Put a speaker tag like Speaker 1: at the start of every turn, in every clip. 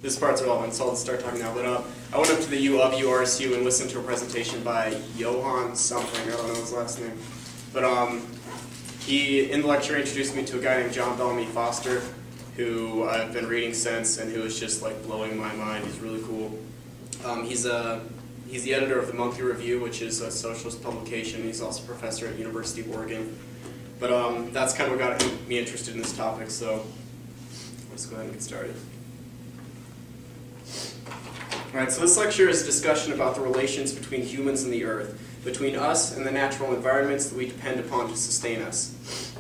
Speaker 1: this part's relevant, so I'll start talking now. But I went up to the U of URSU and listened to a presentation by Johann something, I don't know his last name. But he, in the lecture, introduced me to a guy named John Bellamy Foster, who I've been reading since, and who is just like blowing my mind. He's really cool. He's the editor of the Monthly Review, which is a socialist publication. He's also a professor at University of Oregon. But that's kind of what got me interested in this topic, so let's go ahead and get started. Alright, so this lecture is a discussion about the relations between humans and the Earth, between us and the natural environments that we depend upon to sustain us.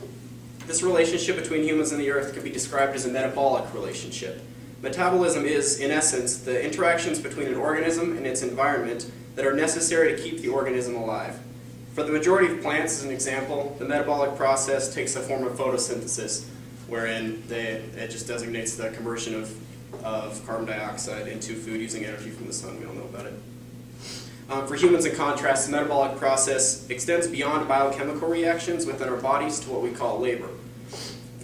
Speaker 1: This relationship between humans and the Earth can be described as a metabolic relationship. Metabolism is, in essence, the interactions between an organism and its environment that are necessary to keep the organism alive. For the majority of plants, as an example, the metabolic process takes the form of photosynthesis, wherein it just designates the conversion of carbon dioxide into food using energy from the sun. We all know about it. For humans, in contrast, the metabolic process extends beyond biochemical reactions within our bodies to what we call labor.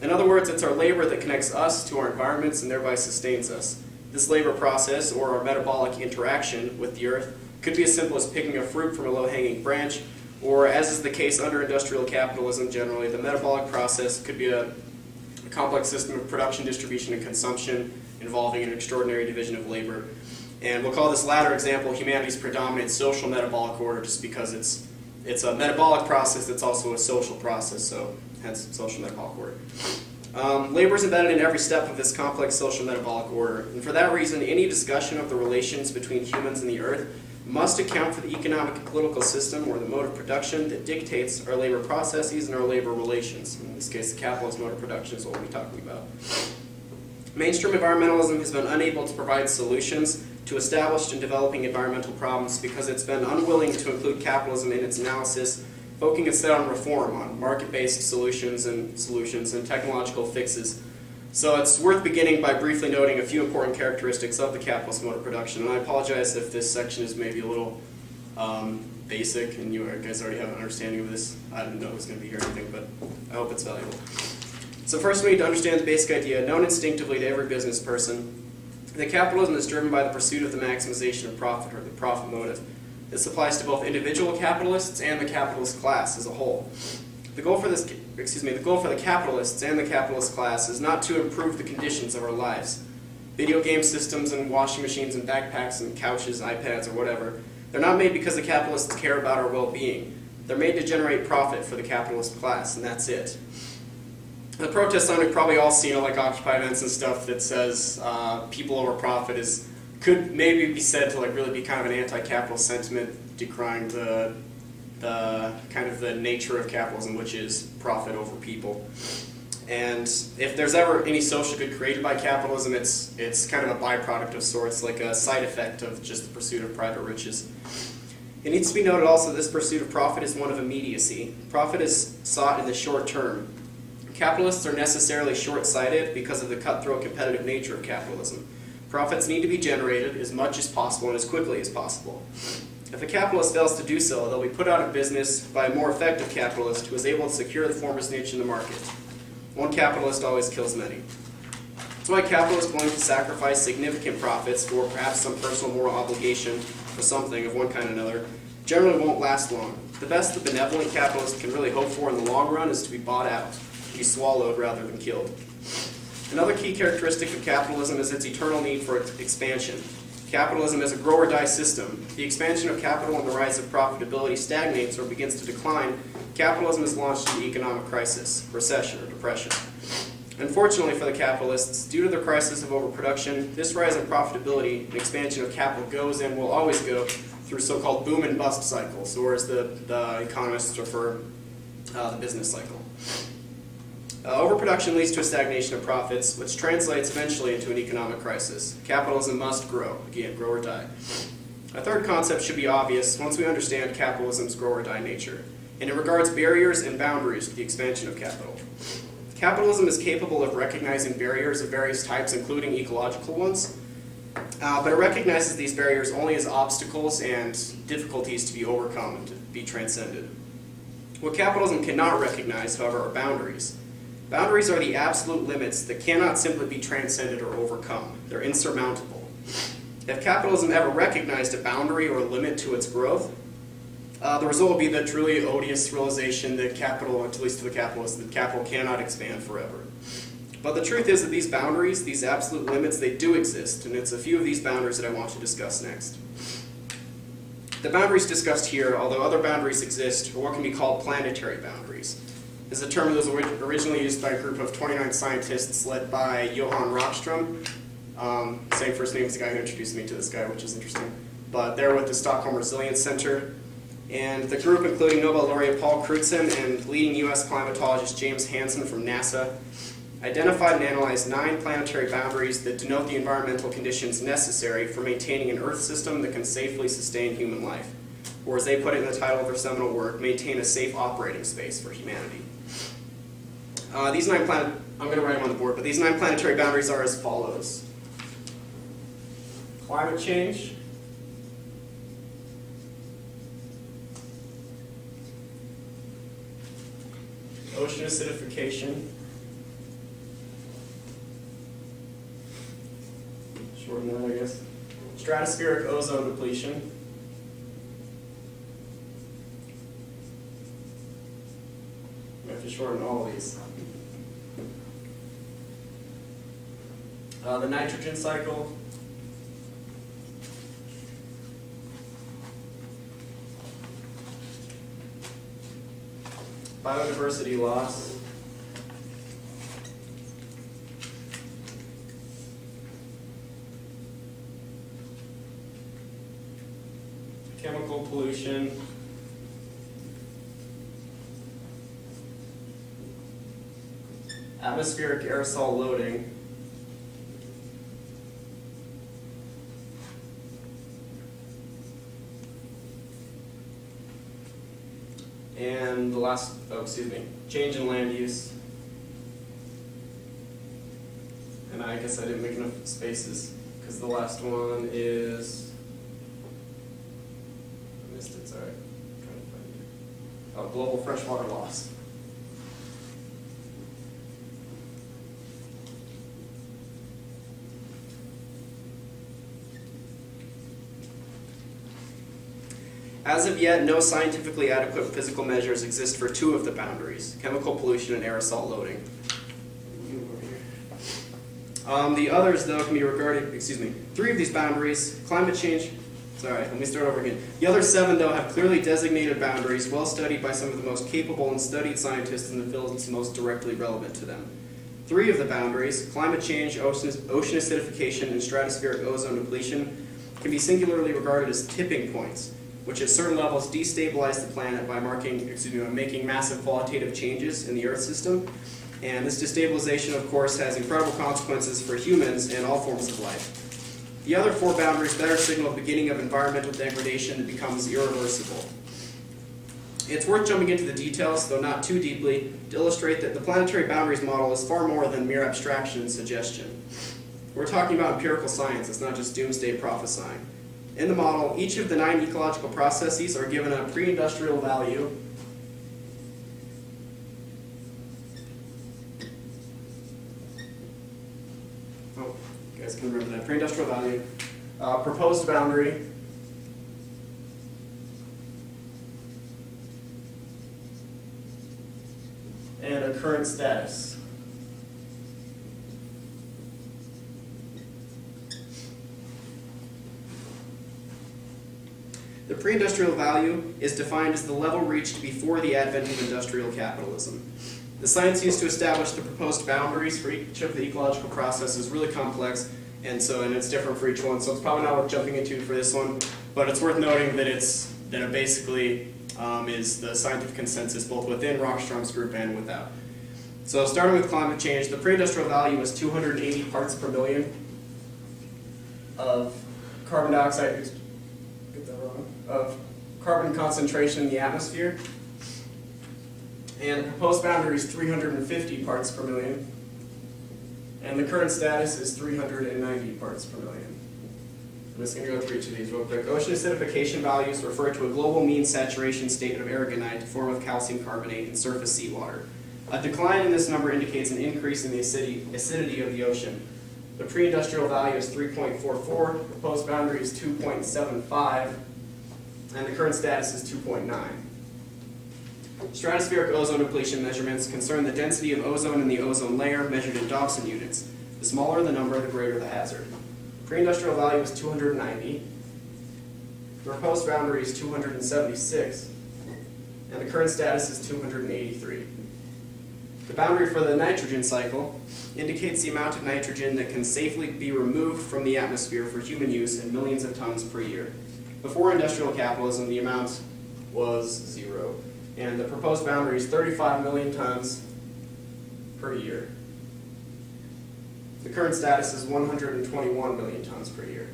Speaker 1: In other words, it's our labor that connects us to our environments and thereby sustains us. This labor process, or our metabolic interaction with the Earth, could be as simple as picking a fruit from a low-hanging branch, or, as is the case under industrial capitalism generally, the metabolic process could be a complex system of production, distribution, and consumption involving an extraordinary division of labor. And we'll call this latter example humanity's predominant social metabolic order, just because it's a metabolic process that's also a social process, so hence social metabolic order. Labor is embedded in every step of this complex social metabolic order, and for that reason, any discussion of the relations between humans and the Earth must account for the economic and political system, or the mode of production, that dictates our labor processes and our labor relations. In this case, the capitalist mode of production is what we'll be talking about. Mainstream environmentalism has been unable to provide solutions to established and developing environmental problems because it's been unwilling to include capitalism in its analysis, focusing instead on reform, on market-based solutions and technological fixes. So it's worth beginning by briefly noting a few important characteristics of the capitalist mode of production. And I apologize if this section is maybe a little basic and you guys already have an understanding of this. I don't know who's going to be here or anything, but I hope it's valuable. So first we need to understand the basic idea, known instinctively to every business person, that capitalism is driven by the pursuit of the maximization of profit, or the profit motive. This applies to both individual capitalists and the capitalist class as a whole. The goal for the capitalists and the capitalist class is not to improve the conditions of our lives. Video game systems and washing machines and backpacks and couches, iPads, or whatever, they're not made because the capitalists care about our well-being. They're made to generate profit for the capitalist class, and that's it. The protest sign we've probably all seen, like Occupy events and stuff, that says people over profit could maybe be said to like really be kind of an anti-capitalist sentiment, decrying the kind of the nature of capitalism, which is profit over people. And if there's ever any social good created by capitalism, it's kind of a byproduct of sorts, like a side effect of just the pursuit of private riches. It needs to be noted also that this pursuit of profit is one of immediacy. Profit is sought in the short term. Capitalists are necessarily short-sighted because of the cutthroat competitive nature of capitalism. Profits need to be generated as much as possible and as quickly as possible. If a capitalist fails to do so, they'll be put out of business by a more effective capitalist who is able to secure the former's niche in the market. One capitalist always kills many. That's why capitalists willing to sacrifice significant profits for perhaps some personal moral obligation for something of one kind or another generally won't last long. The best the benevolent capitalist can really hope for in the long run is to be bought out, to be swallowed rather than killed. Another key characteristic of capitalism is its eternal need for expansion. Capitalism is a grow-or-die system. The expansion of capital and the rise of profitability stagnates or begins to decline. Capitalism is launched into economic crisis, recession, or depression. Unfortunately for the capitalists, due to the crisis of overproduction, this rise in profitability and expansion of capital goes and will always go through so-called boom and bust cycles, or as the economists refer the business cycle. Overproduction leads to a stagnation of profits, which translates eventually into an economic crisis. Capitalism must grow. Again, grow or die. A third concept should be obvious once we understand capitalism's grow or die nature, and it regards barriers and boundaries to the expansion of capital. Capitalism is capable of recognizing barriers of various types, including ecological ones, but it recognizes these barriers only as obstacles and difficulties to be overcome and to be transcended. What capitalism cannot recognize, however, are boundaries. Boundaries are the absolute limits that cannot simply be transcended or overcome. They're insurmountable. If capitalism ever recognized a boundary or a limit to its growth, the result would be the truly odious realization that capital, at least to the capitalists, that capital cannot expand forever. But the truth is that these boundaries, these absolute limits, they do exist, and it's a few of these boundaries that I want to discuss next. The boundaries discussed here, although other boundaries exist, are what can be called planetary boundaries. This is a term that was originally used by a group of 29 scientists led by Johan Rockström. Same first name as the guy who introduced me to this guy, which is interesting. But they're with the Stockholm Resilience Center. And the group, including Nobel laureate Paul Crutzen and leading U.S. climatologist James Hansen from NASA, identified and analyzed 9 planetary boundaries that denote the environmental conditions necessary for maintaining an Earth system that can safely sustain human life, or as they put it in the title of their seminal work, maintain a safe operating space for humanity. I'm going to write them on the board, but these 9 planetary boundaries are as follows. Climate change, ocean acidification, shorten that, I guess. Stratospheric ozone depletion. I have to shorten all of these. The nitrogen cycle. Biodiversity loss. Chemical pollution. Atmospheric aerosol loading. And the last, change in land use. And I guess I didn't make enough spaces because the last one is, I missed it, sorry. I'm trying to find it. Oh, global freshwater loss. As of yet, no scientifically adequate physical measures exist for 2 of the boundaries, chemical pollution and aerosol loading. The others, though, can be regarded, 3 of these boundaries, climate change, let me start over again. The other 7, though, have clearly designated boundaries, well studied by some of the most capable and studied scientists in the fields most directly relevant to them. 3 of the boundaries, climate change, ocean acidification, and stratospheric ozone depletion, can be singularly regarded as tipping points, which at certain levels destabilize the planet by making massive qualitative changes in the Earth system. And this destabilization, of course, has incredible consequences for humans and all forms of life. The other 4 boundaries better signal the beginning of environmental degradation that becomes irreversible. It's worth jumping into the details, though not too deeply, to illustrate that the planetary boundaries model is far more than mere abstraction and suggestion. We're talking about empirical science, it's not just doomsday prophesying. In the model, each of the 9 ecological processes are given a pre-industrial value you guys can remember that, pre-industrial value, proposed boundary, and a current status. The pre-industrial value is defined as the level reached before the advent of industrial capitalism. The science used to establish the proposed boundaries for each of the ecological processes is really complex, and it's different for each one, so it's probably not worth jumping into for this one, but it's worth noting that it basically is the scientific consensus both within Rockström's group and without. So starting with climate change, the pre-industrial value is 280 parts per million of carbon dioxide, of carbon concentration in the atmosphere, and the proposed boundary is 350 parts per million, and the current status is 390 parts per million. I'm just going to go through each of these real quick. Ocean acidification values refer to a global mean saturation state of aragonite formed with calcium carbonate in surface seawater. A decline in this number indicates an increase in the acidity of the ocean. The pre-industrial value is 3.44, proposed boundary is 2.75, and the current status is 2.9. Stratospheric ozone depletion measurements concern the density of ozone in the ozone layer measured in Dobson units. The smaller the number, the greater the hazard. Pre-industrial value is 290. The proposed boundary is 276, and the current status is 283. The boundary for the nitrogen cycle indicates the amount of nitrogen that can safely be removed from the atmosphere for human use in millions of tons per year. Before industrial capitalism, the amount was 0, and the proposed boundary is 35 million tons per year. The current status is 121 million tons per year.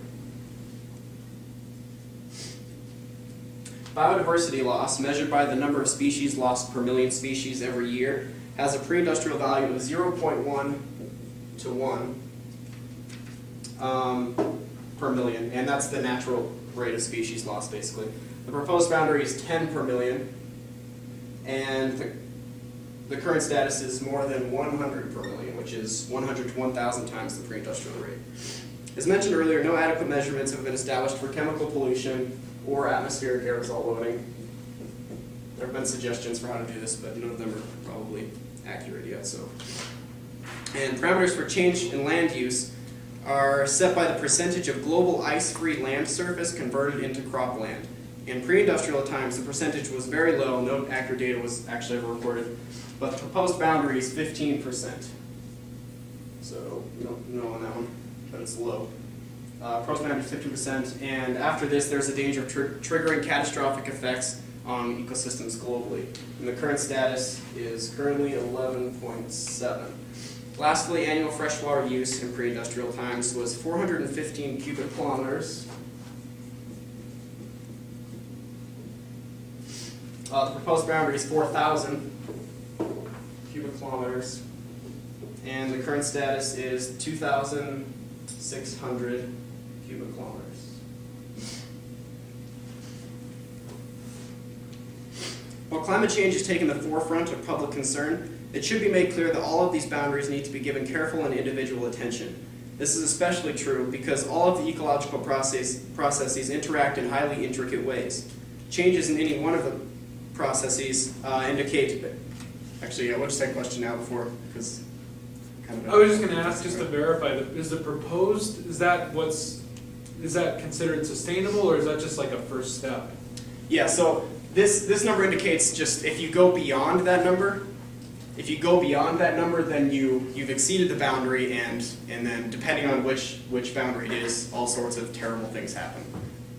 Speaker 1: Biodiversity loss, measured by the number of species lost per million species every year, has a pre-industrial value of 0.1 to 1 per million, and that's the natural rate of species loss, basically. The proposed boundary is 10 per million, and the current status is more than 100 per million, which is 100 to 1,000 times the pre-industrial rate. As mentioned earlier, no adequate measurements have been established for chemical pollution or atmospheric aerosol loading. There have been suggestions for how to do this, but none of them are probably accurate yet. And parameters for change in land use are set by the percentage of global ice-free land surface converted into cropland. In pre-industrial times, the percentage was very low. No accurate data was actually ever recorded. But the proposed boundary is 15%. So we don't know on that one, but it's low. Proposed boundary is 15%, and after this, there's a danger of triggering catastrophic effects on ecosystems globally. And the current status is currently 11.7. Lastly, annual freshwater use in pre-industrial times was 415 cubic kilometers. The proposed boundary is 4,000 cubic kilometers, and the current status is 2,600 cubic kilometers. While climate change has taken the forefront of public concern, it should be made clear that all of these boundaries need to be given careful and individual attention. This is especially true because all of the ecological processes interact in highly intricate ways. Changes in any one of the processes indicate... Actually, we'll just take a question now before, because...
Speaker 2: I was just going to ask, just to verify, is that considered sustainable, or is that just like a first step?
Speaker 1: Yeah, so this number indicates just if you go beyond that number, then you've exceeded the boundary, and then depending on which boundary it is, all sorts of terrible things happen.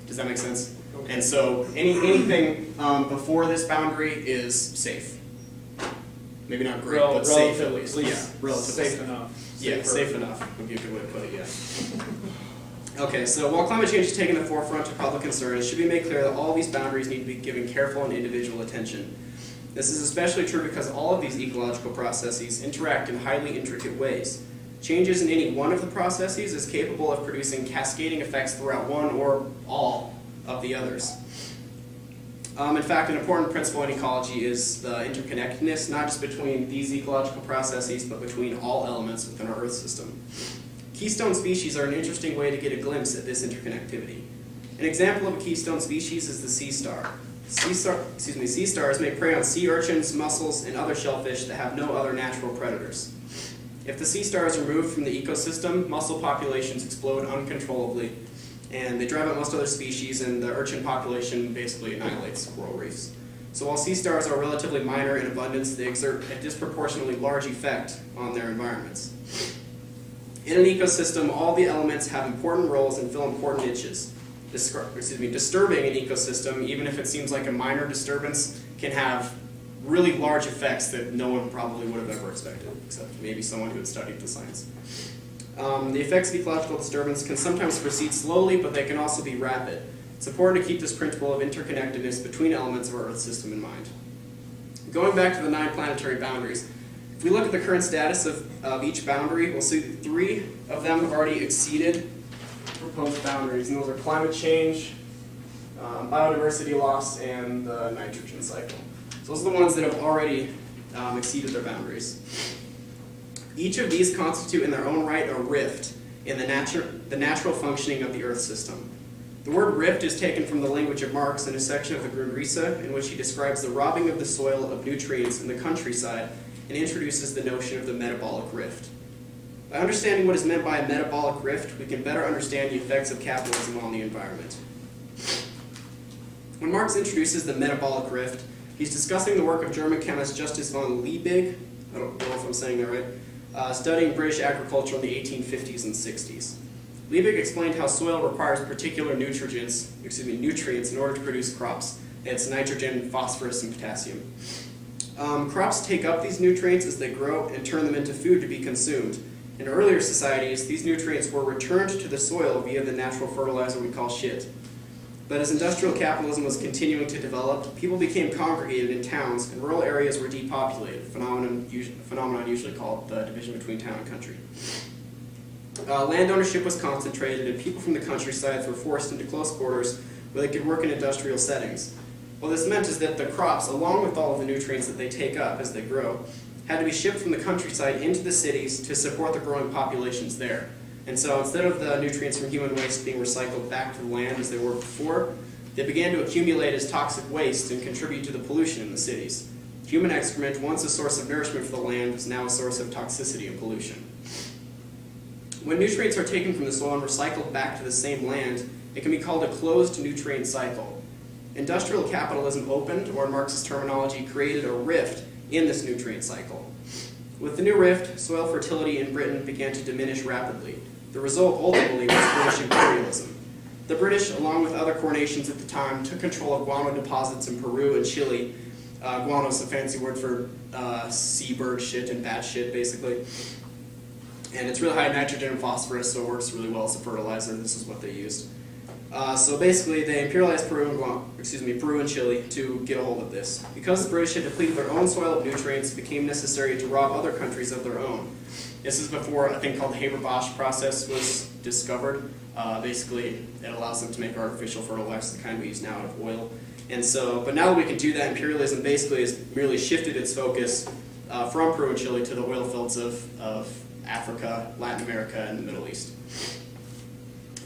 Speaker 1: Does that make sense? Okay. And so anything before this boundary is safe. Maybe not great, but safe at least. Yeah, relatively
Speaker 2: safe enough.
Speaker 1: Yeah, safe enough would be a good way to put it, yeah. Okay, so while climate change is taking the forefront of public concern, it should be made clear that all these boundaries need to be given careful and individual attention. This is especially true because all of these ecological processes interact in highly intricate ways. Changes in any one of the processes is capable of producing cascading effects throughout one or all of the others. In fact, an important principle in ecology is the interconnectedness, not just between these ecological processes, but between all elements within our Earth system. Keystone species are an interesting way to get a glimpse at this interconnectivity. An example of a keystone species is the sea star. Sea stars may prey on sea urchins, mussels, and other shellfish that have no other natural predators. If the sea star is removed from the ecosystem, mussel populations explode uncontrollably, and they drive out most other species, and the urchin population basically annihilates coral reefs. So while sea stars are relatively minor in abundance, they exert a disproportionately large effect on their environments. In an ecosystem, all the elements have important roles and fill important niches. Disturbing an ecosystem, even if it seems like a minor disturbance, can have really large effects that no one probably would have ever expected, except maybe someone who had studied the science. The effects of ecological disturbance can sometimes proceed slowly, but they can also be rapid. It's important to keep this principle of interconnectedness between elements of our Earth system in mind. Going back to the 9 planetary boundaries, if we look at the current status of each boundary, we'll see that 3 of them have already exceeded proposed boundaries, and those are climate change, biodiversity loss, and the nitrogen cycle. So those are the ones that have already exceeded their boundaries. Each of these constitute in their own right a rift in the natural functioning of the Earth system. The word rift is taken from the language of Marx in a section of the Grundrisse in which he describes the robbing of the soil of nutrients in the countryside and introduces the notion of the metabolic rift. By understanding what is meant by a metabolic rift, we can better understand the effects of capitalism on the environment. When Marx introduces the metabolic rift, he's discussing the work of German chemist Justus von Liebig, I don't know if I'm saying that right, studying British agriculture in the 1850s and 60s. Liebig explained how soil requires particular nutrients in order to produce crops. It's nitrogen, phosphorus, and potassium. Crops take up these nutrients as they grow and turn them into food to be consumed. In earlier societies, these nutrients were returned to the soil via the natural fertilizer we call shit. But as industrial capitalism was continuing to develop, people became congregated in towns and rural areas were depopulated, a phenomenon usually called the division between town and country. Land ownership was concentrated and people from the countrysides were forced into close quarters where they could work in industrial settings. What this meant is that the crops, along with all of the nutrients that they take up as they grow, had to be shipped from the countryside into the cities to support the growing populations there. And so instead of the nutrients from human waste being recycled back to the land as they were before, they began to accumulate as toxic waste and contribute to the pollution in the cities. Human excrement, once a source of nourishment for the land, is now a source of toxicity and pollution. When nutrients are taken from the soil and recycled back to the same land, it can be called a closed nutrient cycle. Industrial capitalism opened, or in Marx's terminology, created a rift in this nutrient cycle. With the new rift, soil fertility in Britain began to diminish rapidly. The result ultimately was British imperialism. The British, along with other core nations at the time, took control of guano deposits in Peru and Chile. Guano is a fancy word for seabird shit and bat shit, basically. And it's really high in nitrogen and phosphorus, so it works really well as a fertilizer. This is what they used. So basically, they imperialized Peru and Chile to get a hold of this. Because the British had depleted their own soil of nutrients, it became necessary to rob other countries of their own. This is before a thing called the Haber-Bosch process was discovered. Basically, it allows them to make artificial fertilizer, the kind we use now out of oil. And so, but now that we can do that, imperialism basically has merely shifted its focus from Peru and Chile to the oil fields of Africa, Latin America, and the Middle East.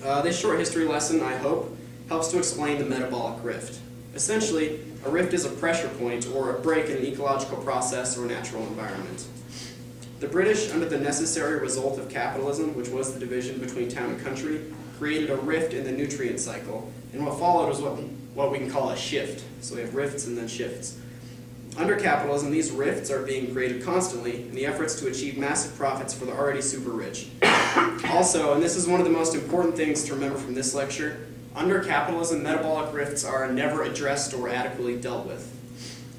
Speaker 1: This short history lesson, I hope, helps to explain the metabolic rift. Essentially, a rift is a pressure point or a break in an ecological process or natural environment. The British, under the necessary result of capitalism, which was the division between town and country, created a rift in the nutrient cycle, and what followed was what we can call a shift. So we have rifts and then shifts. Under capitalism, these rifts are being created constantly in the efforts to achieve massive profits for the already super rich. Also, and this is one of the most important things to remember from this lecture, under capitalism, metabolic rifts are never addressed or adequately dealt with.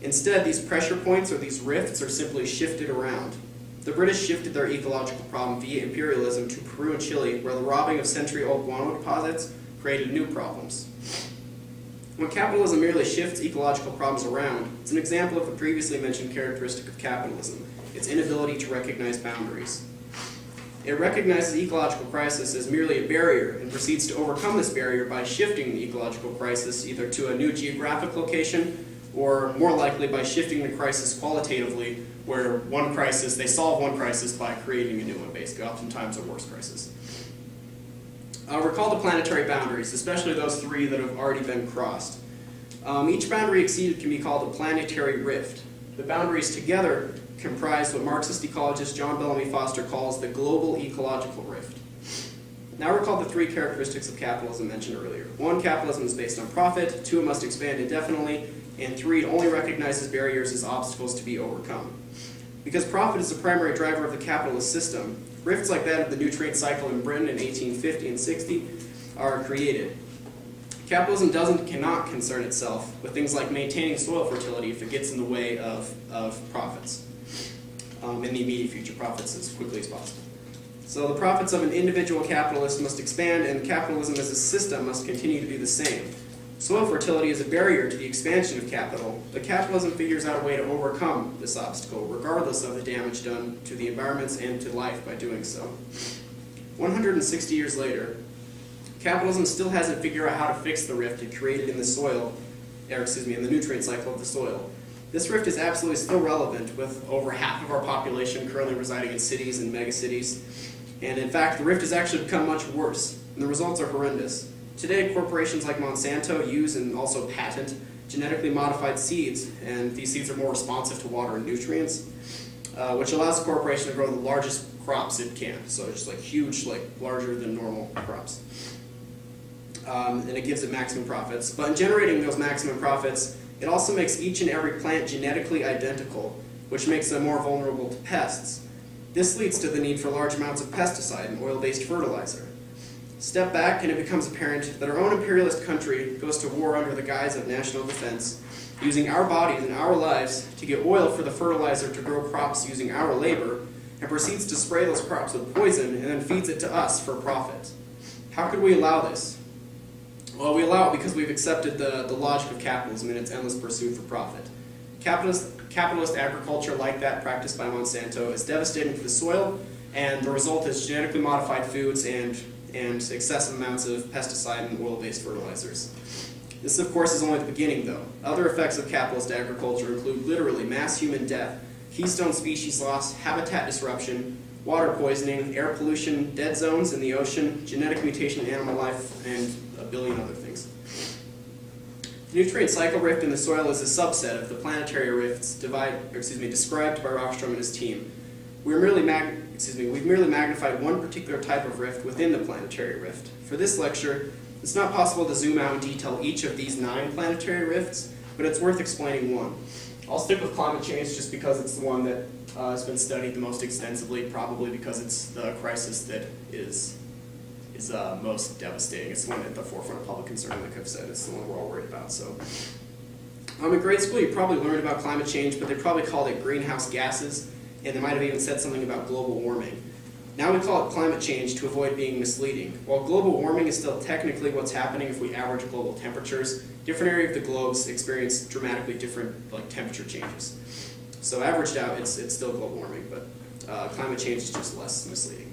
Speaker 1: Instead, these pressure points or these rifts are simply shifted around. The British shifted their ecological problem via imperialism to Peru and Chile, where the robbing of century-old guano deposits created new problems. When capitalism merely shifts ecological problems around, it's an example of the previously mentioned characteristic of capitalism, its inability to recognize boundaries. It recognizes ecological crisis as merely a barrier and proceeds to overcome this barrier by shifting the ecological crisis either to a new geographic location or more likely by shifting the crisis qualitatively, where they solve one crisis by creating a new one, basically, oftentimes a worse crisis. Recall the planetary boundaries, especially those three that have already been crossed. Each boundary exceeded can be called a planetary rift. The boundaries together comprise what Marxist ecologist John Bellamy Foster calls the global ecological rift. Now recall the three characteristics of capitalism mentioned earlier. 1, capitalism is based on profit. 2, it must expand indefinitely. And 3, it only recognizes barriers as obstacles to be overcome. Because profit is the primary driver of the capitalist system, rifts like that of the nutrient cycle in Britain in 1850 and 60 are created. Capitalism cannot concern itself with things like maintaining soil fertility if it gets in the way of profits. In the immediate future, profits as quickly as possible. So the profits of an individual capitalist must expand, and capitalism as a system must continue to be the same. Soil fertility is a barrier to the expansion of capital, but capitalism figures out a way to overcome this obstacle, regardless of the damage done to the environments and to life by doing so. 160 years later, capitalism still hasn't figured out how to fix the rift it created in the soil, in the nutrient cycle of the soil. This rift is absolutely still relevant, with over half of our population currently residing in cities and megacities. And in fact, the rift has actually become much worse, and the results are horrendous. Today, corporations like Monsanto use and also patent genetically modified seeds, and these seeds are more responsive to water and nutrients, which allows the corporation to grow the largest crops it can. So just like huge, like larger than normal crops. And it gives it maximum profits. But in generating those maximum profits, it also makes each and every plant genetically identical, which makes them more vulnerable to pests. This leads to the need for large amounts of pesticide and oil-based fertilizer. Step back and it becomes apparent that our own imperialist country goes to war under the guise of national defense, using our bodies and our lives to get oil for the fertilizer to grow crops using our labor, and proceeds to spray those crops with poison and then feeds it to us for profit. How could we allow this? Well, we allow it because we've accepted the logic of capitalism and its endless pursuit for profit. Capitalist agriculture like that practiced by Monsanto is devastating to the soil, and the result is genetically modified foods and excessive amounts of pesticide and oil-based fertilizers. This, of course, is only the beginning, though. Other effects of capitalist agriculture include literally mass human death, keystone species loss, habitat disruption, water poisoning, air pollution, dead zones in the ocean, genetic mutation in animal life, and a billion other things. The nutrient cycle rift in the soil is a subset of the planetary rifts described by Rockstrom and his team. We've merely magnified one particular type of rift within the planetary rift. For this lecture, it's not possible to zoom out and detail each of these 9 planetary rifts, but it's worth explaining one. I'll stick with climate change just because it's the one that has been studied the most extensively, probably because it's the crisis that is most devastating. It's the one at the forefront of public concern, like I've said. It's the one we're all worried about. So, in grade school, you probably learned about climate change, but they probably called it greenhouse gases, and they might have even said something about global warming. Now we call it climate change to avoid being misleading. While global warming is still technically what's happening if we average global temperatures, different areas of the globe experience dramatically different temperature changes. So averaged out, it's still global warming, but climate change is just less misleading.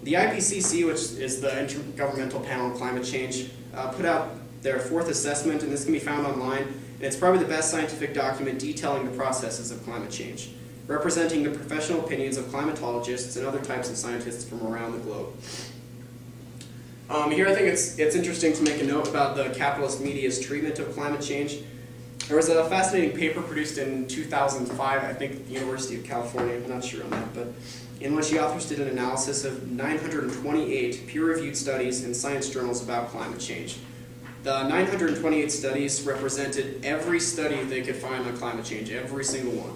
Speaker 1: The IPCC, which is the Intergovernmental Panel on Climate Change, put out their 4th assessment, and this can be found online, and it's probably the best scientific document detailing the processes of climate change, representing the professional opinions of climatologists and other types of scientists from around the globe. Here I think it's interesting to make a note about the capitalist media's treatment of climate change. There was a fascinating paper produced in 2005, I think at the University of California, I'm not sure on that, but in which the authors did an analysis of 928 peer-reviewed studies in science journals about climate change. The 928 studies represented every study they could find on climate change, every single one.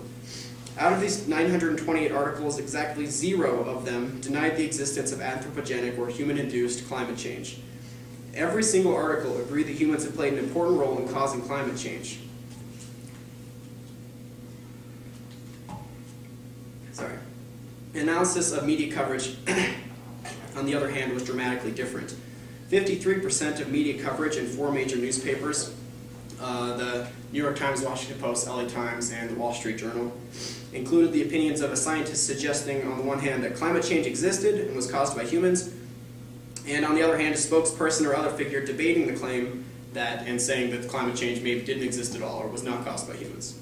Speaker 1: Out of these 928 articles, exactly 0 of them denied the existence of anthropogenic or human-induced climate change. Every single article agreed that humans have played an important role in causing climate change. Analysis of media coverage, on the other hand, was dramatically different. 53% of media coverage in 4 major newspapers, the New York Times, Washington Post, LA Times, and the Wall Street Journal, included the opinions of a scientist suggesting, on the one hand, that climate change existed and was caused by humans, and on the other hand, a spokesperson or other figure debating the claim that and saying that climate change maybe didn't exist at all or was not caused by humans.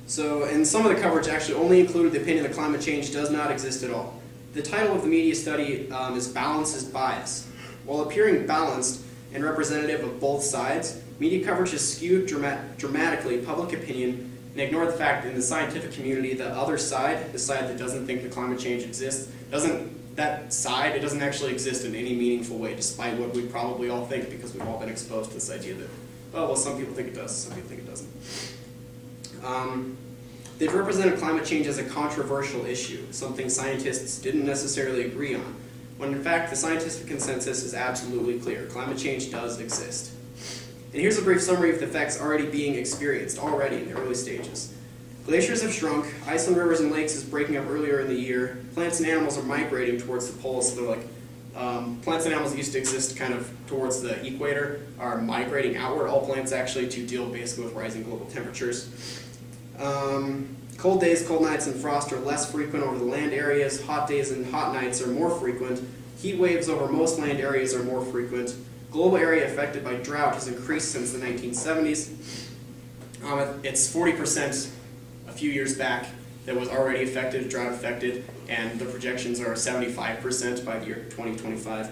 Speaker 1: So, and some of the coverage actually only included the opinion that climate change does not exist at all. The title of the media study is Balance is Bias. While appearing balanced and representative of both sides, media coverage has skewed dramatically public opinion and ignored the fact that in the scientific community, the other side, the side that doesn't think that climate change exists, it doesn't actually exist in any meaningful way, despite what we probably all think, because we've all been exposed to this idea that, oh, well, some people think it does, some people think it doesn't. They've represented climate change as a controversial issue, something scientists didn't necessarily agree on, when in fact the scientific consensus is absolutely clear. Climate change does exist. And here's a brief summary of the effects already being experienced, already in the early stages. Glaciers have shrunk, ice on rivers and lakes is breaking up earlier in the year, plants and animals are migrating towards the poles, so they're like, plants and animals that used to exist kind of towards the equator are migrating outward, all plants actually, to deal basically with rising global temperatures. Cold days, cold nights, and frost are less frequent over the land areas. Hot days and hot nights are more frequent. Heat waves over most land areas are more frequent. Global area affected by drought has increased since the 1970s. It's 40% a few years back that was already affected, drought affected, and the projections are 75% by the year 2025.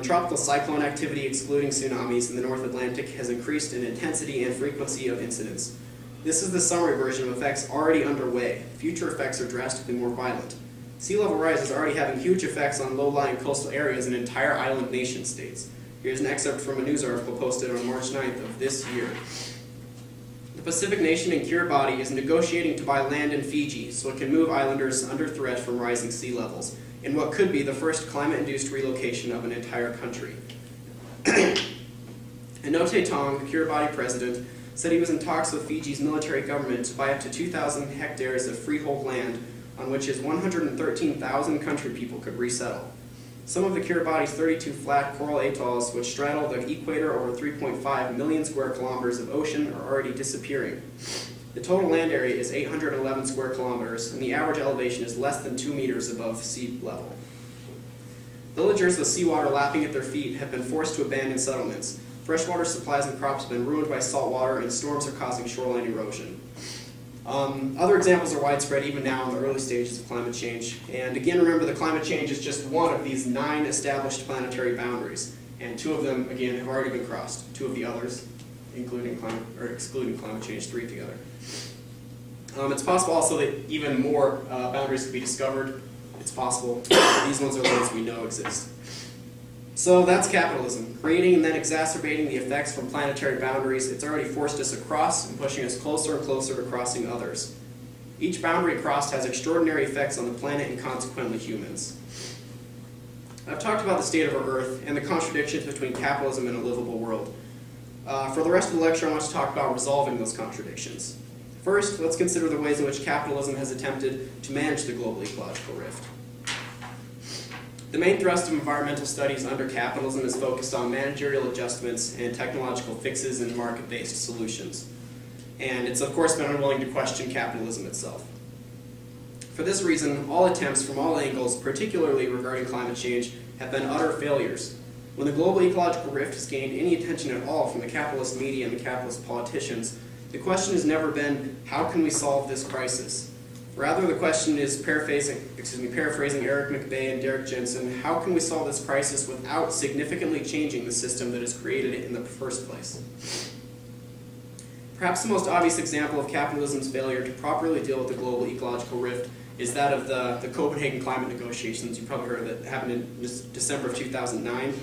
Speaker 1: Tropical cyclone activity, excluding tsunamis in the North Atlantic, has increased in intensity and frequency of incidents. This is the summary version of effects already underway. Future effects are drastically more violent. Sea level rise is already having huge effects on low-lying coastal areas and entire island nation states. Here's an excerpt from a news article posted on March 9th of this year. The Pacific nation in Kiribati is negotiating to buy land in Fiji so it can move islanders under threat from rising sea levels, in what could be the first climate-induced relocation of an entire country. Enote Tong, the Kiribati president, said he was in talks with Fiji's military government to buy up to 2,000 hectares of freehold land on which his 113,000 country people could resettle. Some of the Kiribati's 32 flat coral atolls, which straddle the equator over 3.5 million square kilometers of ocean, are already disappearing. The total land area is 811 square kilometers, and the average elevation is less than 2 meters above sea level. Villagers with seawater lapping at their feet have been forced to abandon settlements. Freshwater supplies and crops have been ruined by salt water, and storms are causing shoreline erosion. Other examples are widespread even now in the early stages of climate change. And again, remember that climate change is just one of these 9 established planetary boundaries. And 2 of them, again, have already been crossed. 2 of the others, excluding climate change, 3 together. It's possible also that even more boundaries could be discovered. It's possible. These ones are the ones we know exist. So that's capitalism, creating and then exacerbating the effects from planetary boundaries. It's already forced us across and pushing us closer and closer to crossing others. Each boundary crossed has extraordinary effects on the planet and consequently humans. I've talked about the state of our Earth and the contradictions between capitalism and a livable world. For the rest of the lecture, I want to talk about resolving those contradictions. First, let's consider the ways in which capitalism has attempted to manage the global ecological rift. The main thrust of environmental studies under capitalism is focused on managerial adjustments and technological fixes and market-based solutions. And it's of course been unwilling to question capitalism itself. For this reason, all attempts from all angles, particularly regarding climate change, have been utter failures. When the global ecological rift has gained any attention at all from the capitalist media and the capitalist politicians, the question has never been, how can we solve this crisis? Rather, the question is, paraphrasing Eric McBay and Derek Jensen, how can we solve this crisis without significantly changing the system that has created it in the first place? Perhaps the most obvious example of capitalism's failure to properly deal with the global ecological rift is that of the Copenhagen climate negotiations. You probably heard of it. That happened in December of 2009.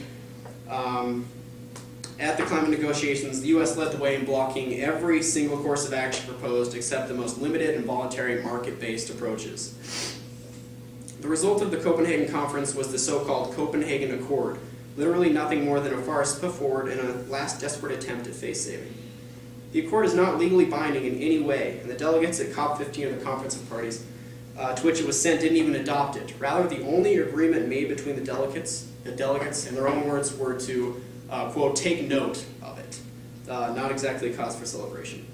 Speaker 1: At the climate negotiations, the U.S. led the way in blocking every single course of action proposed except the most limited and voluntary market-based approaches. The result of the Copenhagen conference was the so-called Copenhagen Accord, literally nothing more than a farce put forward in a last desperate attempt at face-saving. The accord is not legally binding in any way, and the delegates at COP15 of the Conference of Parties, to which it was sent, didn't even adopt it. Rather, the only agreement made between the delegates, in their own words, were to quote, take note of it. Not exactly a cause for celebration.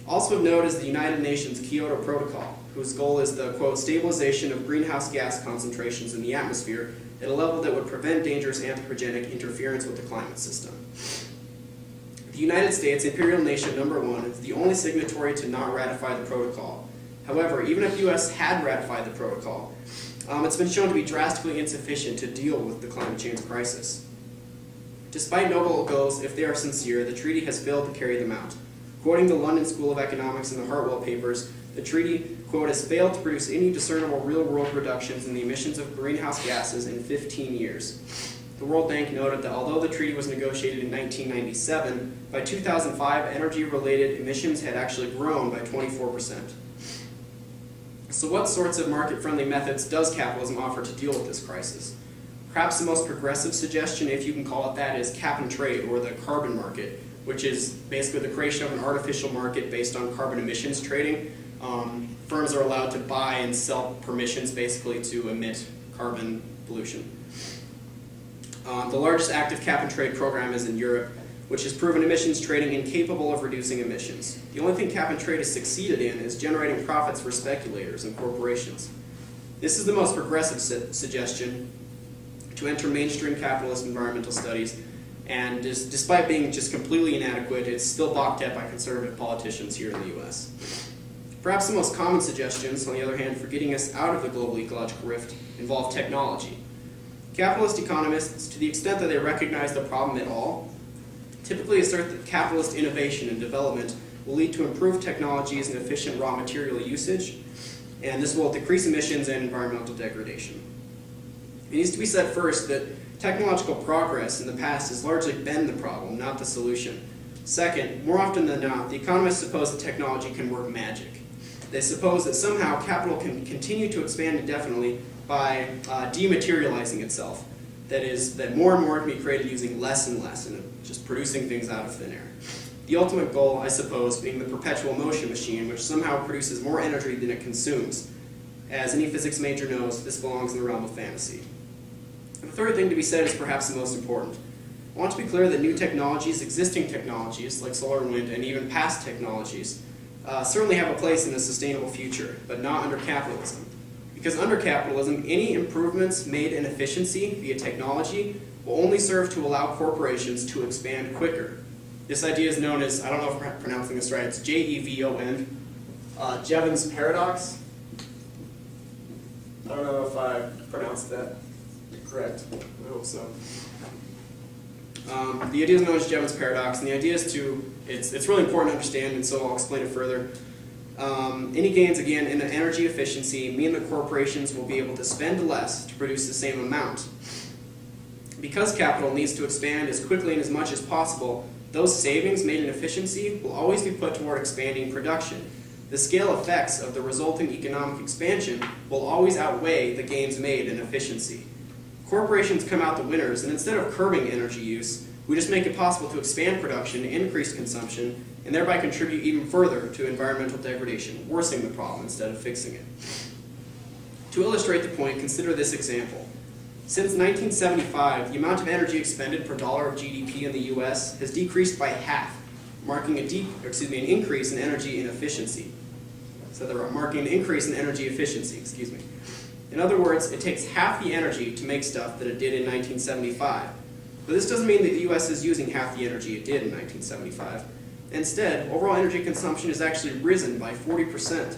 Speaker 1: Also of note is the United Nations Kyoto Protocol, whose goal is the, quote, stabilization of greenhouse gas concentrations in the atmosphere at a level that would prevent dangerous anthropogenic interference with the climate system. The United States, imperial nation number 1, is the only signatory to not ratify the protocol. However, even if the U.S. had ratified the protocol, it's been shown to be drastically insufficient to deal with the climate change crisis. Despite noble goals, if they are sincere, the treaty has failed to carry them out. Quoting the London School of Economics and the Hartwell Papers, the treaty, quote, has failed to produce any discernible real-world reductions in the emissions of greenhouse gases in 15 years. The World Bank noted that although the treaty was negotiated in 1997, by 2005, energy-related emissions had actually grown by 24%. So what sorts of market-friendly methods does capitalism offer to deal with this crisis? Perhaps the most progressive suggestion, if you can call it that, is cap and trade, or the carbon market, which is basically the creation of an artificial market based on carbon emissions trading. Firms are allowed to buy and sell permissions basically to emit carbon pollution. The largest active cap and trade program is in Europe, which has proven emissions trading incapable of reducing emissions. The only thing cap and trade has succeeded in is generating profits for speculators and corporations. This is the most progressive suggestion to enter mainstream capitalist environmental studies, And despite being just completely inadequate, it's still balked at by conservative politicians here in the US. Perhaps the most common suggestions, on the other hand, for getting us out of the global ecological rift involve technology. Capitalist economists, to the extent that they recognize the problem at all, typically assert that capitalist innovation and development will lead to improved technologies and efficient raw material usage, and this will decrease emissions and environmental degradation. It needs to be said first that technological progress in the past has largely been the problem, not the solution. Second, more often than not, the economists suppose that technology can work magic. They suppose that somehow capital can continue to expand indefinitely by dematerializing itself. That is, that more and more can be created using less and less, and just producing things out of thin air. The ultimate goal, I suppose, being the perpetual motion machine, which somehow produces more energy than it consumes. As any physics major knows, this belongs in the realm of fantasy. The third thing to be said is perhaps the most important. I want to be clear that new technologies, existing technologies, like solar and wind, and even past technologies, certainly have a place in a sustainable future, but not under capitalism. Because under capitalism, any improvements made in efficiency via technology will only serve to allow corporations to expand quicker. This idea is known as, I don't know if I'm pronouncing this right, it's Jevon, Jevons paradox. I don't know if I pronounced that correct. I hope so. The idea is known as Jevons paradox, and the idea is it's really important to understand, and so I'll explain it further. Any gains, again, in energy efficiency mean that corporations will be able to spend less to produce the same amount. Because capital needs to expand as quickly and as much as possible, those savings made in efficiency will always be put toward expanding production. The scale effects of the resulting economic expansion will always outweigh the gains made in efficiency. Corporations come out the winners, and instead of curbing energy use, we just make it possible to expand production, increase consumption, and thereby contribute even further to environmental degradation, worsening the problem instead of fixing it. To illustrate the point, consider this example. Since 1975, the amount of energy expended per dollar of GDP in the US has decreased by half, marking an increase in energy efficiency. Marking an increase in energy efficiency, In other words, it takes half the energy to make stuff that it did in 1975. But this doesn't mean that the US is using half the energy it did in 1975. Instead, overall energy consumption has actually risen by 40%.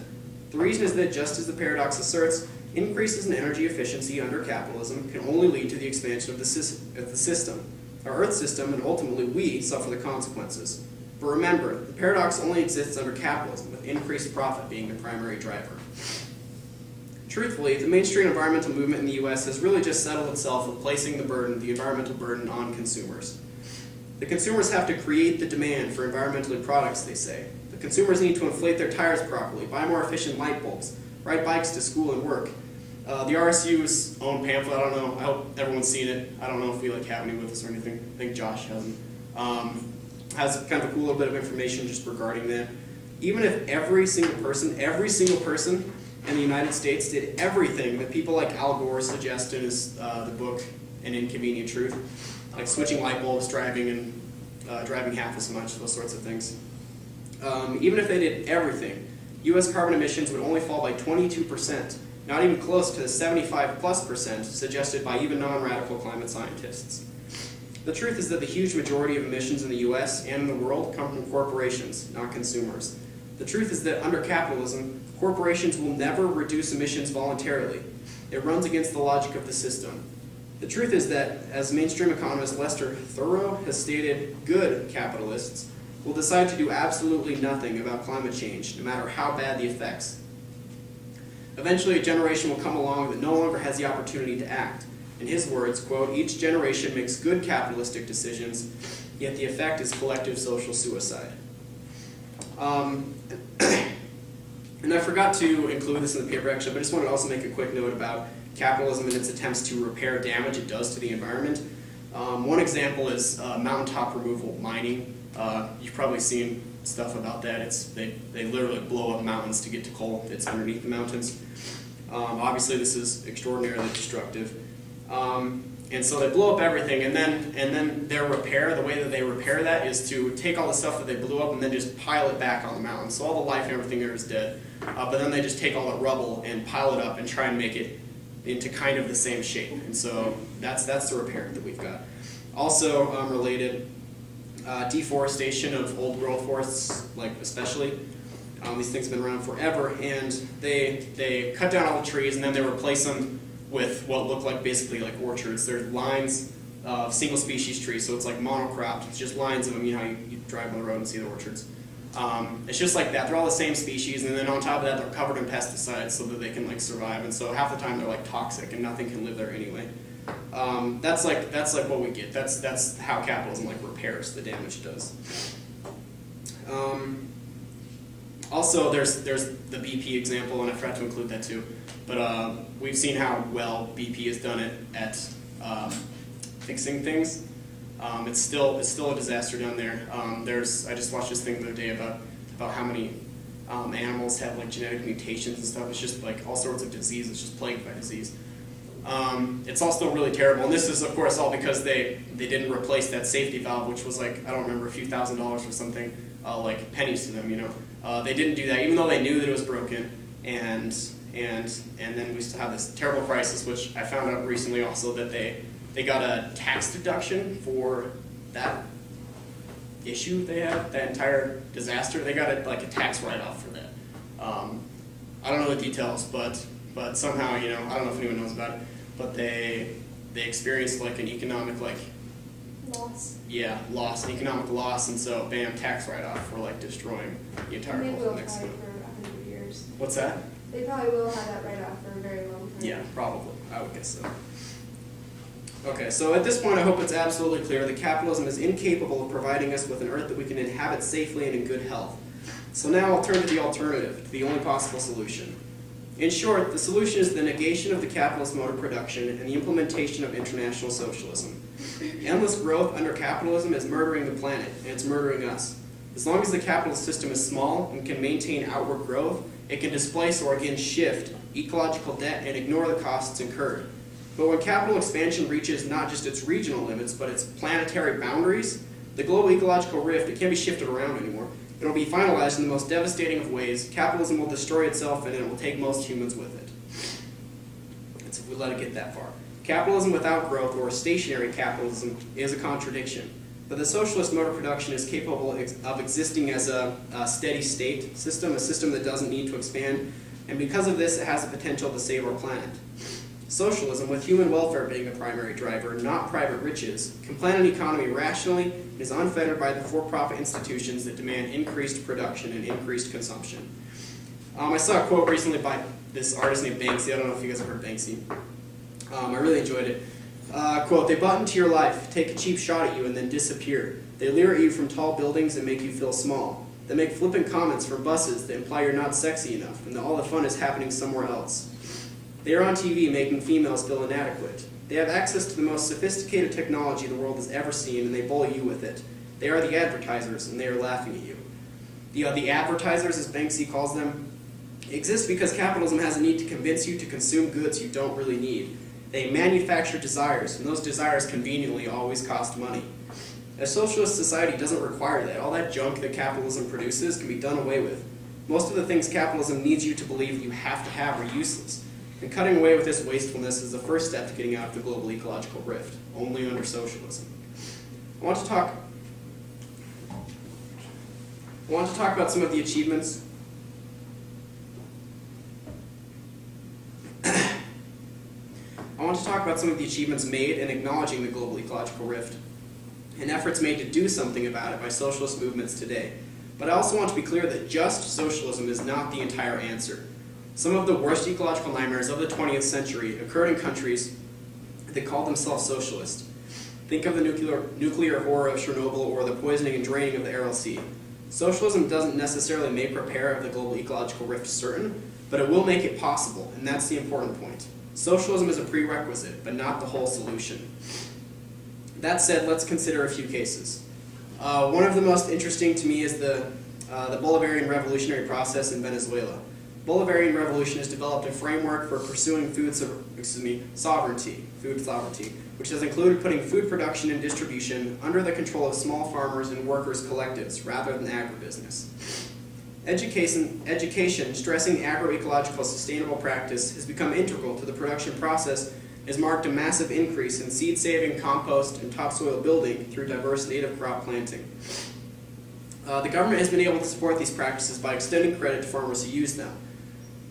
Speaker 1: The reason is that, just as the paradox asserts, increases in energy efficiency under capitalism can only lead to the expansion of the system. Our Earth system, and ultimately we, suffer the consequences. But remember, the paradox only exists under capitalism, with increased profit being the primary driver. Truthfully, the mainstream environmental movement in the US has really just settled itself with placing the environmental burden on consumers. The consumers have to create the demand for environmentally products, they say. The consumers need to inflate their tires properly, buy more efficient light bulbs, ride bikes to school and work. The RSU's own pamphlet, I don't know, I hope everyone's seen it. I don't know if we have any with us or anything. I think Josh hasn't. Has kind of a cool little bit of information just regarding that. Even if every single person in the United States did everything that people like Al Gore suggest in his the book An Inconvenient Truth, like switching light bulbs, driving half as much, those sorts of things. Even if they did everything, U.S. carbon emissions would only fall by 22%, not even close to the 75+% suggested by even non-radical climate scientists. The truth is that the huge majority of emissions in the U.S. and in the world come from corporations, not consumers. The truth is that under capitalism, corporations will never reduce emissions voluntarily. It runs against the logic of the system. The truth is that, as mainstream economist Lester Thurow has stated, good capitalists will decide to do absolutely nothing about climate change, no matter how bad the effects. Eventually, a generation will come along that no longer has the opportunity to act. In his words, quote, "Each generation makes good capitalistic decisions, yet the effect is collective social suicide." And I forgot to include this in the paper actually, but I just wanted to also make a quick note about capitalism and its attempts to repair damage it does to the environment. One example is mountaintop removal mining. You've probably seen stuff about that. They literally blow up mountains to get to coal that's underneath the mountains. Obviously, this is extraordinarily destructive. And so they blow up everything, and then their repair, the way that they repair that is to take all the stuff that they blew up and then just pile it back on the mountain. So all the life and everything there is dead. But then they just take all the rubble and pile it up and try and make it into kind of the same shape. And so that's the repair that we've got. Also related, deforestation of old growth forests, like especially. These things have been around forever, and they cut down all the trees and then they replace them with what look like basically like orchards. They're lines of single species trees, so it's like monocropped. It's just lines of them. You know how you drive on the road and see the orchards. It's just like that. They're all the same species, and then on top of that, they're covered in pesticides so that they can like survive. And so half the time they're like toxic, and nothing can live there anyway. That's like what we get. That's how capitalism like repairs the damage it does. Also, there's the BP example, and I forgot to include that too. But we've seen how well BP has done it at fixing things. It's still a disaster down there. I just watched this thing the other day about how many animals have like genetic mutations and stuff. It's just like all sorts of disease. It's just plagued by disease. It's all still really terrible, and this is of course all because they didn't replace that safety valve, which was like, I don't remember, a few $1,000s or something, like pennies to them, you know. They didn't do that, even though they knew that it was broken, and then we still have this terrible crisis, which I found out recently also that they got a tax deduction for that issue they had, that entire disaster. They got like a tax write-off for that. I don't know the details, but somehow, you know, I don't know if anyone knows about it, but they experienced like an economic
Speaker 3: loss.
Speaker 1: Yeah, an economic loss, and so bam, tax write-off for like destroying the entire
Speaker 3: Gulf of
Speaker 1: Mexico.
Speaker 3: For 100 years.
Speaker 1: What's that?
Speaker 3: They probably will have that write-off for a very long time.
Speaker 1: Yeah, probably. I would guess so. Okay, so at this point I hope it's absolutely clear that capitalism is incapable of providing us with an earth that we can inhabit safely and in good health. So now I'll turn to the alternative, to the only possible solution. In short, the solution is the negation of the capitalist mode of production and the implementation of international socialism. Endless growth under capitalism is murdering the planet, and it's murdering us. As long as the capitalist system is small and can maintain outward growth, it can displace or again shift ecological debt and ignore the costs incurred. But when capital expansion reaches not just its regional limits, but its planetary boundaries, the global ecological rift, it can't be shifted around anymore. It will be finalized in the most devastating of ways. Capitalism will destroy itself, and it will take most humans with it. That's if we let it get that far. Capitalism without growth, or stationary capitalism, is a contradiction. But the socialist mode of production is capable of existing as a steady state system, a system that doesn't need to expand, and because of this, it has the potential to save our planet. Socialism, with human welfare being the primary driver, not private riches, can plan an economy rationally and is unfettered by the for-profit institutions that demand increased production and increased consumption. I saw a quote recently by this artist named Banksy. I don't know if you guys have heard Banksy. I really enjoyed it. Quote, "They butt into your life, take a cheap shot at you, and then disappear. They leer at you from tall buildings and make you feel small. They make flippant comments from buses that imply you're not sexy enough and that all the fun is happening somewhere else. They are on TV making females feel inadequate. They have access to the most sophisticated technology the world has ever seen, and they bully you with it. They are the advertisers, and they are laughing at you." The advertisers, as Banksy calls them, exist because capitalism has a need to convince you to consume goods you don't really need. They manufacture desires, and those desires conveniently always cost money. A socialist society doesn't require that. All that junk that capitalism produces can be done away with. Most of the things capitalism needs you to believe you have to have are useless. And cutting away with this wastefulness is the first step to getting out of the global ecological rift, only under socialism. I want to talk about some of the achievements. I want to talk about some of the achievements made in acknowledging the global ecological rift and efforts made to do something about it by socialist movements today. But I also want to be clear that just socialism is not the entire answer. Some of the worst ecological nightmares of the 20th century occurred in countries that called themselves socialist. Think of the nuclear horror of Chernobyl or the poisoning and draining of the Aral Sea. Socialism doesn't necessarily make repair of the global ecological rift certain, but it will make it possible, and that's the important point. Socialism is a prerequisite, but not the whole solution. That said, let's consider a few cases. One of the most interesting to me is the Bolivarian revolutionary process in Venezuela. Bolivarian revolution has developed a framework for pursuing food sovereignty, which has included putting food production and distribution under the control of small farmers and workers' collectives rather than agribusiness. Education stressing agroecological sustainable practice has become integral to the production process has marked a massive increase in seed-saving, compost, and topsoil building through diverse native crop planting. The government has been able to support these practices by extending credit to farmers who use them.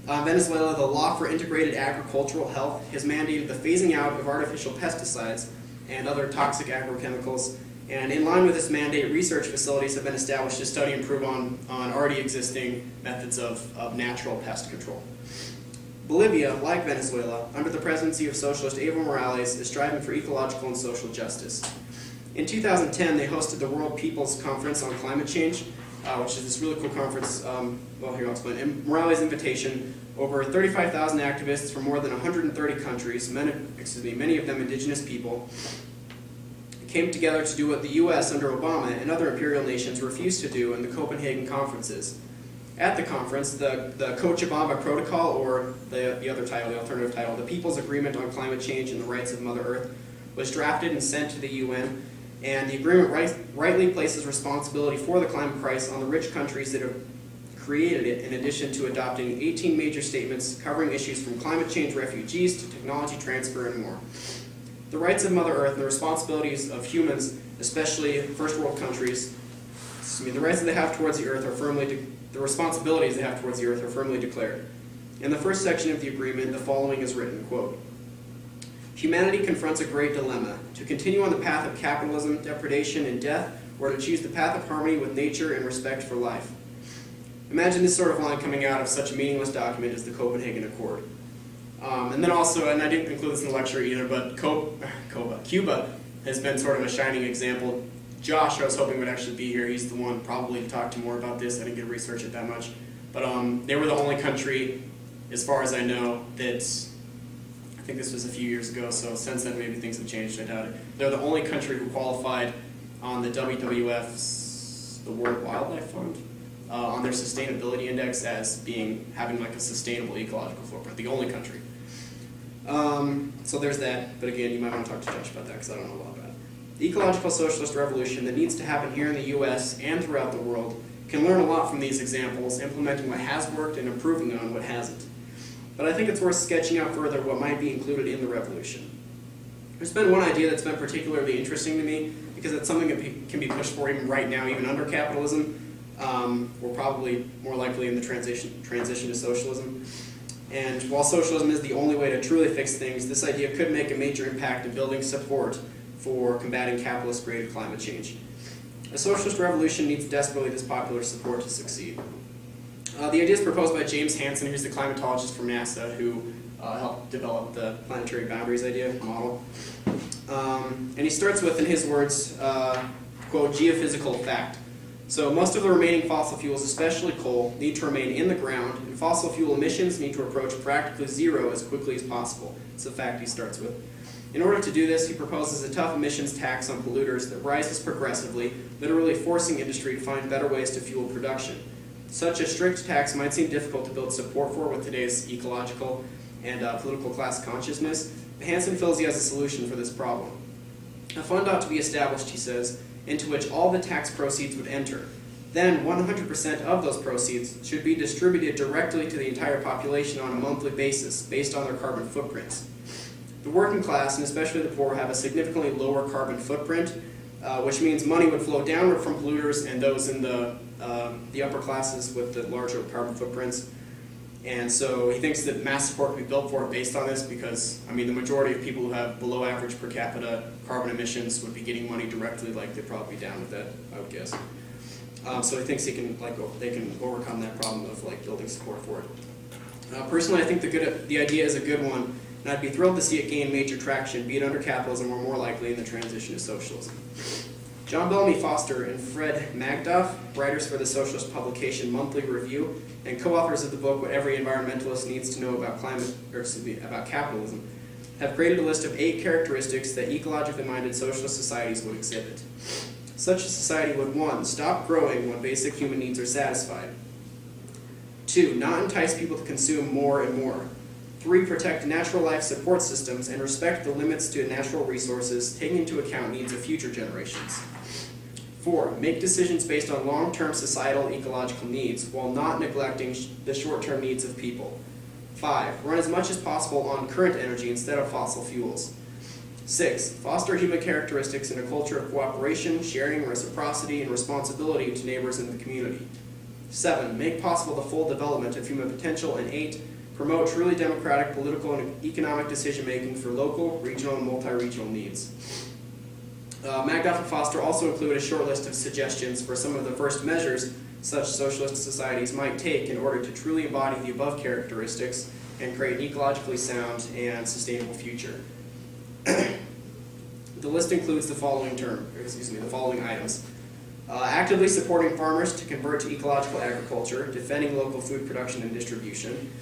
Speaker 1: Venezuela, the Law for Integrated Agricultural Health has mandated the phasing out of artificial pesticides and other toxic agrochemicals, and in line with this mandate, research facilities have been established to study and improve on already existing methods of natural pest control. Bolivia, like Venezuela, under the presidency of socialist Evo Morales, is striving for ecological and social justice. In 2010, they hosted the World People's Conference on Climate Change, which is this really cool conference. Well, here I'll explain. In Morales' invitation, over 35,000 activists from more than 130 countries, many of them indigenous people, came together to do what the U.S. under Obama and other imperial nations refused to do in the Copenhagen conferences. At the conference, the Cochabamba Protocol, or the other title, the alternative title, the People's Agreement on Climate Change and the Rights of Mother Earth, was drafted and sent to the UN, and the agreement rightly places responsibility for the climate crisis on the rich countries that have created it, in addition to adopting 18 major statements covering issues from climate change refugees to technology transfer and more. The rights of Mother Earth and the responsibilities of humans, especially first world countries, the rights that they have towards the earth are the responsibilities they have towards the earth are firmly declared. In the first section of the agreement, the following is written, quote, "Humanity confronts a great dilemma, to continue on the path of capitalism, depredation, and death, or to choose the path of harmony with nature and respect for life." Imagine this sort of line coming out of such a meaningless document as the Copenhagen Accord. And then also, and I didn't include this in the lecture either, but Cuba has been sort of a shining example. Josh, I was hoping would actually be here. He's the one probably to talk to more about this. I didn't get to research it that much. But they were the only country, as far as I know, that, I think this was a few years ago, so since then maybe things have changed, I doubt it. They're the only country who qualified on the WWF's, the World Wildlife Fund, on their sustainability index as having like a sustainable ecological footprint, the only country. So there's that, but again, you might want to talk to Josh about that because I don't know a lot about it. The ecological socialist revolution that needs to happen here in the U.S. and throughout the world can learn a lot from these examples, implementing what has worked and improving on what hasn't. But I think it's worth sketching out further what might be included in the revolution. There's been one idea that's been particularly interesting to me because it's something that can be pushed for even right now, even under capitalism. We're probably more likely in the transition to socialism. And while socialism is the only way to truly fix things, this idea could make a major impact in building support for combating capitalist-created climate change. A socialist revolution needs desperately this popular support to succeed. The idea is proposed by James Hansen, who's the climatologist from NASA, who helped develop the Planetary Boundaries idea model. And he starts with, in his words, quote, "geophysical fact. So most of the remaining fossil fuels, especially coal, need to remain in the ground, and fossil fuel emissions need to approach practically zero as quickly as possible." It's a fact he starts with. In order to do this, he proposes a tough emissions tax on polluters that rises progressively, literally forcing industry to find better ways to fuel production. Such a strict tax might seem difficult to build support for with today's ecological and political class consciousness, but Hansen feels he has a solution for this problem. A fund ought to be established, he says, into which all the tax proceeds would enter. Then 100% of those proceeds should be distributed directly to the entire population on a monthly basis, based on their carbon footprints. The working class, and especially the poor, have a significantly lower carbon footprint, which means money would flow downward from polluters and those in the upper classes with the larger carbon footprints. And so he thinks that mass support can be built for it based on this because, I mean, the majority of people who have below average per capita carbon emissions would be getting money directly, like they'd probably be down with that, I would guess. So he thinks they can overcome that problem of building support for it. Personally, I think the idea is a good one, and I'd be thrilled to see it gain major traction, be it under capitalism or more likely in the transition to socialism. John Bellamy Foster and Fred Magdoff, writers for the socialist publication Monthly Review, and co-authors of the book What Every Environmentalist Needs to Know About about Capitalism, have created a list of 8 characteristics that ecologically minded socialist societies would exhibit. Such a society would 1. Stop growing when basic human needs are satisfied. 2. Not entice people to consume more and more. 3. Protect natural life support systems and respect the limits to natural resources, taking into account needs of future generations. 4. Make decisions based on long-term societal ecological needs while not neglecting the short-term needs of people. 5. Run as much as possible on current energy instead of fossil fuels. 6. Foster human characteristics in a culture of cooperation, sharing, reciprocity, and responsibility to neighbors in the community. 7. Make possible the full development of human potential. And 8. Promote truly democratic political and economic decision-making for local, regional, and multi-regional needs. MacDuff and Foster also include a short list of suggestions for some of the first measures such socialist societies might take in order to truly embody the above characteristics and create an ecologically sound and sustainable future. The list includes the following items. Actively supporting farmers to convert to ecological agriculture, defending local food production and distribution,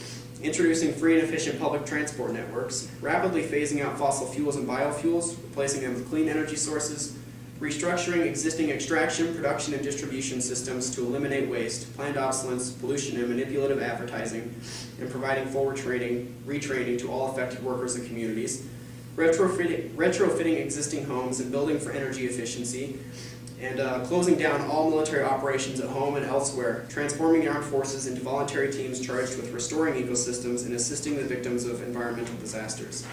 Speaker 1: introducing free and efficient public transport networks, rapidly phasing out fossil fuels and biofuels, replacing them with clean energy sources, restructuring existing extraction, production, and distribution systems to eliminate waste, planned obsolescence, pollution, and manipulative advertising, and providing full retraining to all affected workers and communities, retrofitting existing homes and building for energy efficiency, and closing down all military operations at home and elsewhere, transforming the armed forces into voluntary teams charged with restoring ecosystems and assisting the victims of environmental disasters.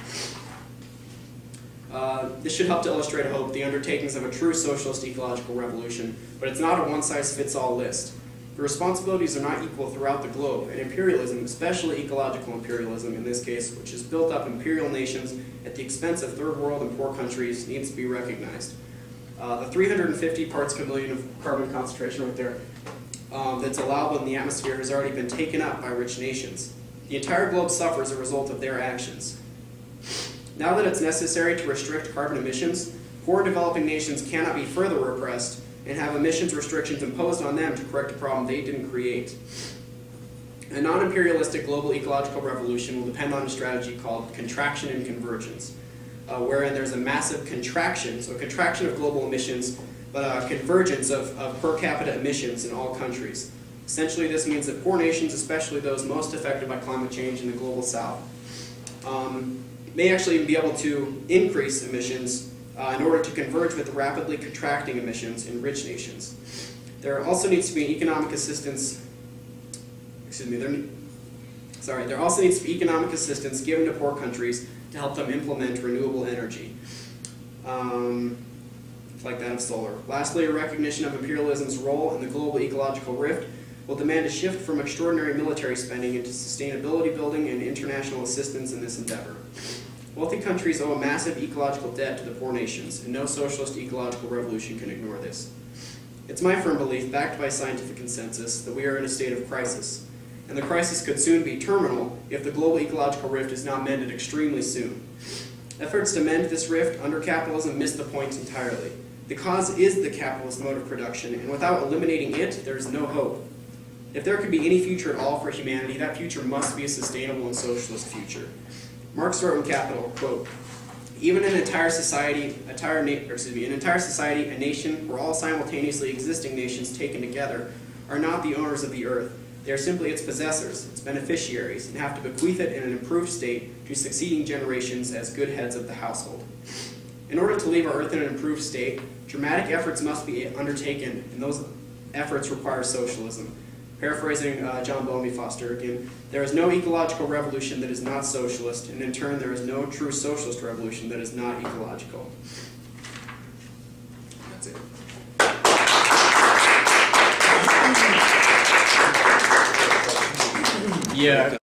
Speaker 1: This should help to illustrate, I hope, the undertakings of a true socialist ecological revolution, but it's not a one-size-fits-all list. The responsibilities are not equal throughout the globe, and imperialism, especially ecological imperialism in this case, which has built up imperial nations at the expense of third world and poor countries, needs to be recognized. The 350 parts per million of carbon concentration right there that's allowable in the atmosphere has already been taken up by rich nations. The entire globe suffers as a result of their actions. Now that it's necessary to restrict carbon emissions, poor developing nations cannot be further repressed and have emissions restrictions imposed on them to correct a problem they didn't create. A non-imperialistic global ecological revolution will depend on a strategy called Contraction and Convergence, wherein there's a massive contraction, so a contraction of global emissions, but a convergence of per capita emissions in all countries. Essentially, this means that poor nations, especially those most affected by climate change in the global south, may actually be able to increase emissions in order to converge with the rapidly contracting emissions in rich nations. There also needs to be economic assistance, there also needs to be economic assistance given to poor countries to help them implement renewable energy, like that of solar. Lastly, a recognition of imperialism's role in the global ecological rift will demand a shift from extraordinary military spending into sustainability building and international assistance in this endeavor. Wealthy countries owe a massive ecological debt to the poor nations, and no socialist ecological revolution can ignore this. It's my firm belief, backed by scientific consensus, that we are in a state of crisis, and the crisis could soon be terminal if the global ecological rift is not mended extremely soon. Efforts to mend this rift under capitalism miss the point entirely. The cause is the capitalist mode of production, and without eliminating it, there is no hope. If there could be any future at all for humanity, that future must be a sustainable and socialist future. Marx wrote in Capital, quote, "Even an entire society, a nation where all simultaneously existing nations taken together are not the owners of the earth. They are simply its possessors, its beneficiaries, and have to bequeath it in an improved state to succeeding generations as good heads of the household. In order to leave our earth in an improved state, dramatic efforts must be undertaken, and those efforts require socialism." Paraphrasing John Bellamy Foster again, "There is no ecological revolution that is not socialist, and in turn there is no true socialist revolution that is not ecological." That's it. Yeah.